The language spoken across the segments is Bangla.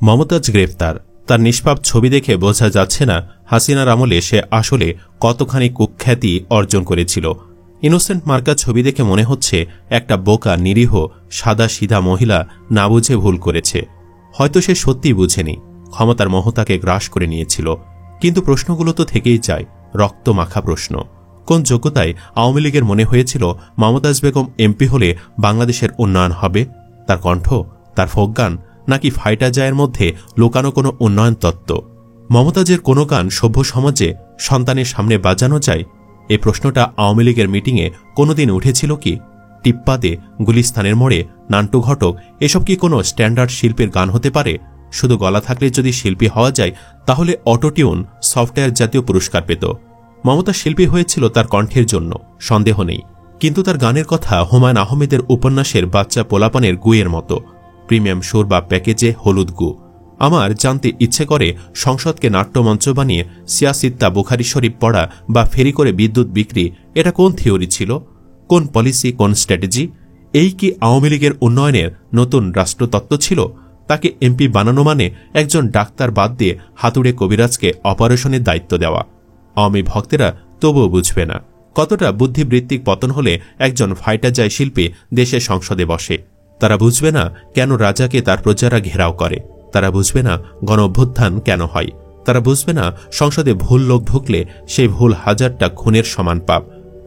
মমতাজ গ্রেফতার। তার নিষ্পাপ ছবি দেখে বোঝা যাচ্ছে না হাসিনার আমলে সে আসলে কতখানি কুখ্যাতি অর্জন করেছিল। ইনোসেন্ট মার্কা ছবি দেখে মনে হচ্ছে একটা বোকা নিরীহ সাদা সিধা মহিলা না বুঝে ভুল করেছে। হয়তো সে সত্যিই বুঝেনি, ক্ষমতার মোহ তাকে গ্রাস করে নিয়েছিল। কিন্তু প্রশ্নগুলো তো থেকেই যায়, রক্ত মাখা প্রশ্ন। কোন যোগ্যতায় আওয়ামী লীগের মনে হয়েছিল মমতাজ বেগম এমপি হলে বাংলাদেশের উন্নয়ন হবে? তার কণ্ঠ, তার ফোকগান, নাকি ফাইটা জায়ের মধ্যে লুকানো কোনো উন্নয়ন তত্ত্ব? মমতাজের কোনো গান সভ্য সমাজে সন্তানের সামনে বাজানো যায়? এই প্রশ্নটা আওয়ামী লীগের মিটিংয়ে কোনোদিন উঠেছিল কি? টিপ্পাদে, গুলিস্তানের মোড়ে, নান্টু ঘটক, এসব কি কোনো স্ট্যান্ডার্ড শিল্পের গান হতে পারে? শুধু গলা থাকলে যদি শিল্পী হওয়া যায় তাহলে অটোটিউন সফটওয়্যার জাতীয় পুরস্কার পেত। মমতা শিল্পী হয়েছিল তার কণ্ঠের জন্য, সন্দেহ নেই। কিন্তু তার গানের কথা হুমায়ুন আহমেদের উপন্যাসের বাচ্চা পোলাপানের গুয়ের মতো, প্রিমিয়াম সুর বা প্যাকেজে হলুদ গু। আমার জানতে ইচ্ছে করে সংসদকে নাট্যমঞ্চ বানিয়ে সিয়াসিত্তা বুখারি শরীফ পড়া বা ফেরি করে বিদ্যুৎ বিক্রি, এটা কোন থিওরি ছিল? কোন পলিসি, কোন স্ট্র্যাটেজি? এই কি আওয়ামী লীগের উন্নয়নের নতুন রাষ্ট্রতত্ত্ব ছিল? তাকে এমপি বানানো মানে একজন ডাক্তার বাদ দিয়ে হাতুড়ে কবিরাজকে অপারেশনের দায়িত্ব দেওয়া। আওয়ামী ভক্তেরা তবুও বুঝবে না কতটা বুদ্ধিবৃত্তিক পতন হলে একজন ফাইটা যায় শিল্পী দেশের সংসদে বসে। তারা বুঝবে না কেন রাজাকে তার প্রজারা ঘেরাও করে। তারা বুঝবে না গণ অভ্যুত্থান কেন হয়। তারা বুঝবে না সংসদে ভুল লোক ঢুকলে সেই ভুল হাজারটা খুনের সমান পাপ।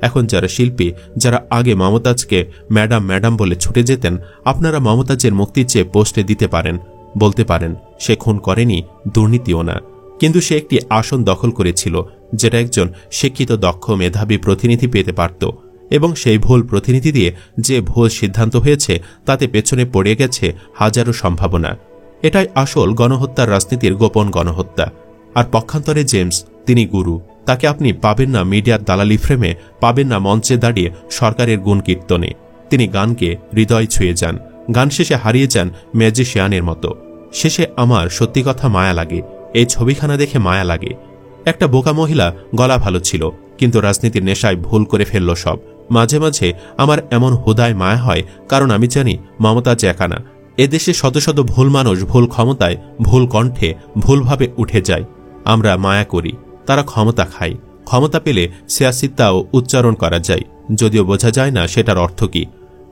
এখন যারা শিল্পী, যারা আগে মমতাজকে ম্যাডাম ম্যাডাম বলে ছুটে যেতেন, আপনারা মমতাজের মুক্তি চেয়ে পোস্টে দিতে পারেন, বলতে পারেন সে খুন করেনি, দুর্নীতিও না, কিন্তু সে একটি আসন দখল করেছিল যেটা একজন শিক্ষিত দক্ষ মেধাবী প্রতিনিধি পেতে পারত। এবং সেই ভুল প্রতিনিধি দিয়ে যে ভুল সিদ্ধান্ত হয়েছে তাতে পেছনে পড়ে গেছে হাজারো সম্ভাবনা। এটাই আসল গণহত্যার রাজনীতির গোপন গণহত্যা। আর পক্ষান্তরে জেমস, তিনি গুরু। তাকে আপনি পাবেন না মিডিয়ার দালালি ফ্রেমে, পাবেন না মঞ্চে দাঁড়িয়ে সরকারের গুণ কীর্তনে। তিনি গানকে হৃদয় ছুঁয়ে যান, গান শেষে হারিয়ে যান ম্যাজিশিয়ানের মতো। শেষে আমার সত্যি কথা মায়া লাগে, এই ছবিখানা দেখে মায়া লাগে। একটা বোকা মহিলা, গলা ভালো ছিল, কিন্তু রাজনীতির নেশায় ভুল করে ফেলল সব। মাঝে মাঝে আমার এমন হুদায় মায়া হয়, কারণ আমি জানি মমতাজ একা না। এদেশে শত শত ভুল মানুষ ভুল ক্ষমতায়, ভুল কণ্ঠে, ভুলভাবে উঠে যায়। আমরা মায়া করি, তারা ক্ষমতা খায়। ক্ষমতা পেলে সিয়াসিত্তাও উচ্চারণ করা যায়, যদিও বোঝা যায় না সেটার অর্থ কি।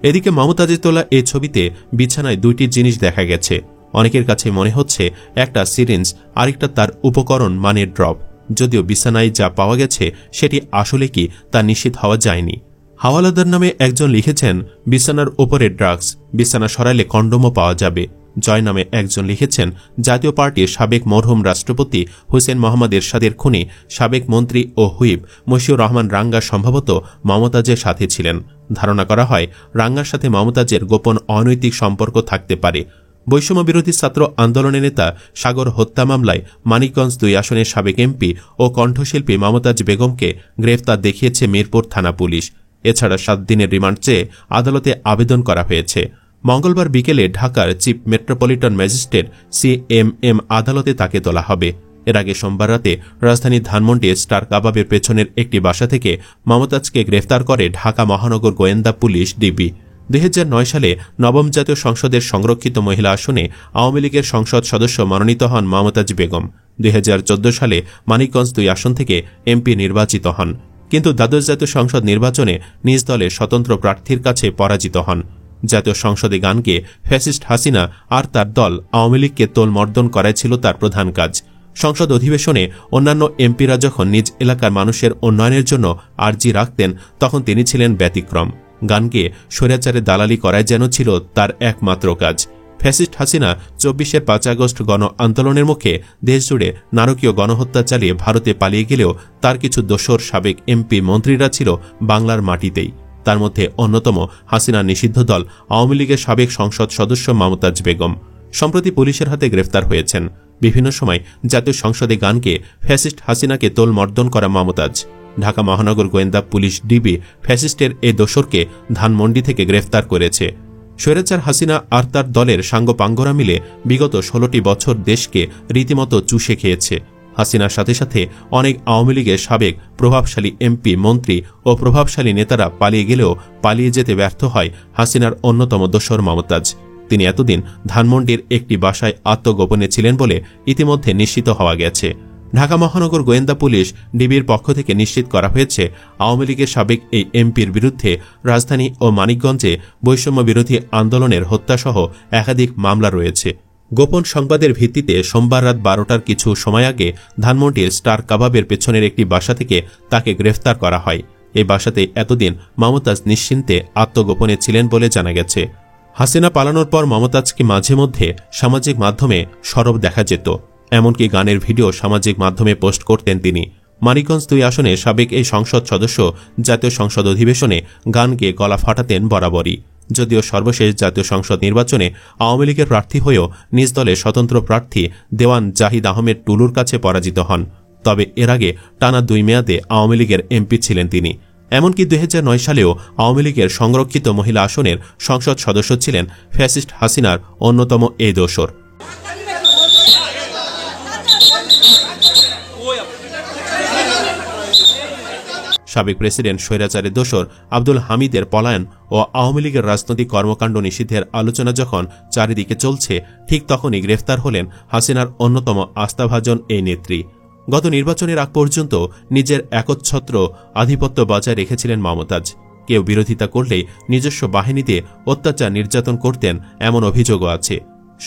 এদিকে মমতাজের তোলা এই ছবিতে বিছানায় দুইটি জিনিস দেখা গেছে। অনেকের কাছে মনে হচ্ছে একটা সিরিঞ্জ, আরেকটা তার উপকরণ মানে ড্রপ। যদিও বিছানায় যা পাওয়া গেছে সেটি আসলে কি তা নিশ্চিত হওয়া যায়নি। হাওয়ালাদার নামে একজন লিখেছেন বিছানার ওপরে ড্রাগস, বিছানা সরাইলে কন্ডোমও পাওয়া যাবে। জয় নামে একজন লিখেছেন জাতীয় পার্টির সাবেক মরহুম রাষ্ট্রপতি হুসেন মোহাম্মদ এরশাদের খুনি সাবেক মন্ত্রী ও হুইপ মশিউর রহমান রাঙ্গা সম্ভবত মমতাজের সাথে ছিলেন। ধারণা করা হয় রাঙ্গার সাথে মমতাজের গোপন অনৈতিক সম্পর্ক থাকতে পারে। বৈষম্য বিরোধী ছাত্র আন্দোলনের নেতা সাগর হত্যা মামলায় মানিকগঞ্জ 2 আসনের সাবেক এমপি ও কণ্ঠশিল্পী মমতাজ বেগমকে গ্রেফতার দেখিয়েছে মিরপুর থানা পুলিশ। এছাড়া 7 দিনের রিমান্ড চেয়ে আদালতে আবেদন করা হয়েছে। মঙ্গলবার বিকেলে ঢাকার চিফ মেট্রোপলিটন ম্যাজিস্ট্রেট CMM আদালতে তাকে তোলা হবে। এর আগে সোমবার রাতে রাজধানীর ধানমন্ডি স্টার কাবাবের পেছনের একটি বাসা থেকে মমতাজকে গ্রেফতার করে ঢাকা মহানগর গোয়েন্দা পুলিশ ডিবি। 2009 সালে নবম জাতীয় সংসদের সংরক্ষিত মহিলা আসনে আওয়ামী লীগের সংসদ সদস্য মনোনীত হন মমতাজ বেগম। 2014 সালে মানিকগঞ্জ 2 আসন থেকে এমপি নির্বাচিত হন, কিন্তু দ্বাদশ জাতীয় সংসদ নির্বাচনে নিজ দলের স্বতন্ত্র প্রার্থীর কাছে পরাজিত হন। জাতীয় সংসদে গানকে ফ্যাসিস্ট হাসিনা আর তার দল আওয়ামী লীগকে তোলমর্দন করাই ছিল তার প্রধান কাজ। সংসদ অধিবেশনে অন্যান্য এমপিরা যখন নিজ এলাকার মানুষের উন্নয়নের জন্য আর্জি রাখতেন, তখন তিনি ছিলেন ব্যতিক্রম। গানকে স্বৈরাচারের দালালি করাই যেন ছিল তার একমাত্র কাজ। ফ্যাসিস্ট হাসিনা 24 5 আগস্ট গণ আন্দোলনের মুখে দেশজুড়ে নারকীয় গণহত্যা চালিয়ে ভারতে পালিয়ে গেলেও তার কিছু দোসর সাবেক এমপি মন্ত্রীরা ছিল বাংলার মাটিতেই। তার মধ্যে অন্যতম হাসিনা নিষিদ্ধ দল আওয়ামী লীগের সাবেক সংসদ সদস্য মমতাজ বেগম। সম্প্রতি পুলিশের হাতে গ্রেফতার হয়েছেন। বিভিন্ন সময় জাতীয় সংসদে গানকে ফ্যাসিস্ট হাসিনাকে তোলমর্দন করা মমতাজ। ঢাকা মহানগর গোয়েন্দা পুলিশ ডিবি ফ্যাসিস্টের এই দোসরকে ধানমন্ডি থেকে গ্রেফতার করেছে। স্বৈরাচার হাসিনা আর তার দলের সাঙ্গপাঙ্গরা মিলে বিগত 16টি বছর দেশকে রীতিমতো চুষে খেয়েছে। হাসিনার সাথে সাথে অনেক আওয়ামী লীগের সাবেক প্রভাবশালী এমপি, মন্ত্রী ও প্রভাবশালী নেতারা পালিয়ে গেলেও পালিয়ে যেতে ব্যর্থ হয় হাসিনার অন্যতম দোসর মমতাজ। তিনি এতদিন ধানমন্ডির একটি বাসায় আত্মগোপনে ছিলেন বলে ইতিমধ্যে নিশ্চিত হওয়া গেছে। ঢাকা মহানগর গোয়েন্দা পুলিশ ডিবির পক্ষ থেকে নিশ্চিত করা হয়েছে, আওয়ামী লীগের সাবেক এই এমপির বিরুদ্ধে রাজধানী ও মানিকগঞ্জে বৈষম্য বিরোধী আন্দোলনের হত্যাসহ একাধিক মামলা রয়েছে। গোপন সংবাদের ভিত্তিতে সোমবার রাত 12টার কিছু সময় আগে ধানমন্ডির স্টার কাবাবের পেছনের একটি বাসা থেকে তাকে গ্রেফতার করা হয়। এই বাসাতে এতদিন মমতাজ নিশ্চিন্তে আত্মগোপনে ছিলেন বলে জানা গেছে। হাসিনা পালানোর পর মমতাজকে মাঝে মধ্যে সামাজিক মাধ্যমে সরব দেখা যেত, এমনকি গানের ভিডিও সামাজিক মাধ্যমে পোস্ট করতেন তিনি। মানিকগঞ্জ 2 আসনে সাবেক এই সংসদ সদস্য জাতীয় সংসদ অধিবেশনে গান গেয়ে গলা ফাটাতেন বরাবরই। যদিও সর্বশেষ জাতীয় সংসদ নির্বাচনে আওয়ামী লীগের প্রার্থী হয়েও নিজ দলে স্বতন্ত্র প্রার্থী দেওয়ান জাহিদ আহমেদ টুলুর কাছে পরাজিত হন। তবে এর আগে টানা 2 মেয়াদে আওয়ামী লীগের এমপি ছিলেন তিনি। এমনকি 2009 সালেও আওয়ামী লীগের সংরক্ষিত মহিলা আসনের সংসদ সদস্য ছিলেন ফ্যাসিস্ট হাসিনার অন্যতম এই দোসর। সাবেক প্রেসিডেন্ট স্বৈরাচারের দোসর আব্দুল হামিদের পলায়ন ও আওয়ামী লীগের রাজনৈতিক কর্মকাণ্ড নিষিদ্ধের আলোচনা যখন চারিদিকে চলছে, ঠিক তখনই গ্রেফতার হলেন হাসিনার অন্যতম আস্থাভাজন এই নেত্রী। গত নির্বাচনের আগ পর্যন্ত নিজের একচ্ছত্র আধিপত্য বজায় রেখেছিলেন মমতাজ। কেউ বিরোধিতা করলেই নিজস্ব বাহিনীতে অত্যাচার নির্যাতন করতেন, এমন অভিযোগও আছে।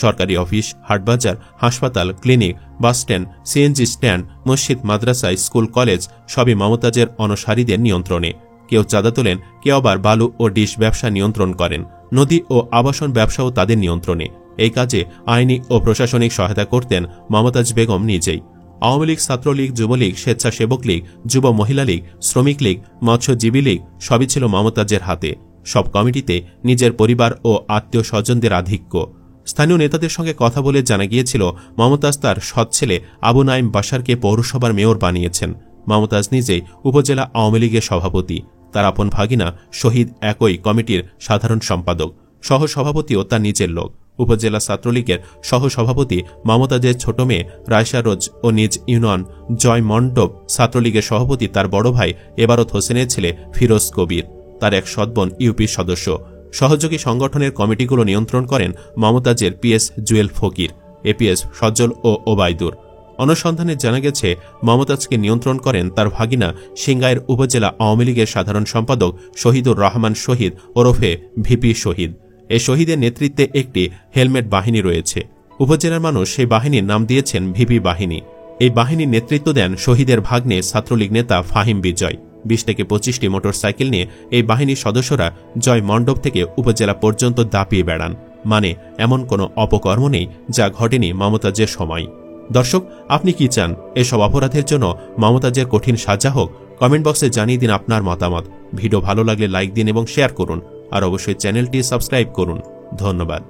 সরকারি অফিস, হাটবাজার, হাসপাতাল, ক্লিনিক, বাসস্ট্যান্ড, সিএনজি স্ট্যান্ড, মসজিদ, মাদ্রাসা, স্কুল, কলেজ সবই মমতাজের অনসারীদের নিয়ন্ত্রণে। কেউ চাঁদা তোলেন, কেউ আবার বালু ও ডিশ ব্যবসা নিয়ন্ত্রণ করেন। নদী ও আবাসন ব্যবসাও তাদের নিয়ন্ত্রণে। এই কাজে আইনি ও প্রশাসনিক সহায়তা করতেন মমতাজ বেগম নিজেই। আওয়ামী লীগ, ছাত্রলীগ, যুবলীগ, স্বেচ্ছাসেবক লীগ, যুব মহিলা লীগ, শ্রমিক লীগ, মৎস্যজীবী লীগ সবই ছিল মমতাজের হাতে। সব কমিটিতে নিজের পরিবার ও আত্মীয় স্বজনদের আধিক্য। স্থানীয় নেতাদের সঙ্গে কথা বলে জানা গিয়েছিল, মমতাজ তার সৎ ছেলে আবু নাইম বাশারকে পৌরসভার মেয়র বানিয়েছেন। মমতাজ নিজেই উপজেলা আওয়ামী লীগের সভাপতি। তার আপন ভাগিনা শহীদ একই কমিটির সাধারণ সম্পাদক, সহসভাপতিও তার নিজের লোক। উপজেলা ছাত্রলীগের সহসভাপতি মমতাজের ছোট মেয়ে রায়শা রোজ ও নিজ ইউনিয়ন জয় মণ্ডপ ছাত্রলীগের সভাপতি তার বড় ভাই এবারত হোসেনের ছেলে ফিরোজ কবির, তার এক সৎবোন ইউপির সদস্য। সহযোগী সংগঠনের কমিটিগুলো নিয়ন্ত্রণ করেন মমতাজের পিএস জুয়েল ফকির, এপিএস সজ্জল ও ওবায়দুর। অনুসন্ধানে জানা গেছে, মমতাজকে নিয়ন্ত্রণ করেন তার ভাগিনা সিংগাইর উপজেলা আওয়ামী লীগের সাধারণ সম্পাদক শহীদুর রহমান শহীদ ওরফে ভিপি শহীদ। এই শহীদের নেতৃত্বে একটি হেলমেট বাহিনী রয়েছে। উপজেলার মানুষ সেই বাহিনীর নাম দিয়েছেন ভিপি বাহিনী। এই বাহিনীর নেতৃত্ব দেন শহীদের ভাগ্নে ছাত্রলীগ নেতা ফাহিম বিজয়। 20 থেকে 25টি মোটরসাইকেল নিয়ে এই বাহিনীর সদস্যরা জয় মণ্ডপ থেকে উপজেলা পর্যন্ত দাপিয়ে বেড়ান। মানে এমন কোনো অপকর্ম নেই যা ঘটেনি মমতাজের সময়। দর্শক, আপনি কি চান এসব অপরাধের জন্য মমতাজের কঠিন সাজা হোক? কমেন্ট বক্সে জানিয়ে দিন আপনার মতামত। ভিডিও ভালো লাগলে লাইক দিন এবং শেয়ার করুন, আর অবশ্যই চ্যানেলটি সাবস্ক্রাইব করুন। ধন্যবাদ।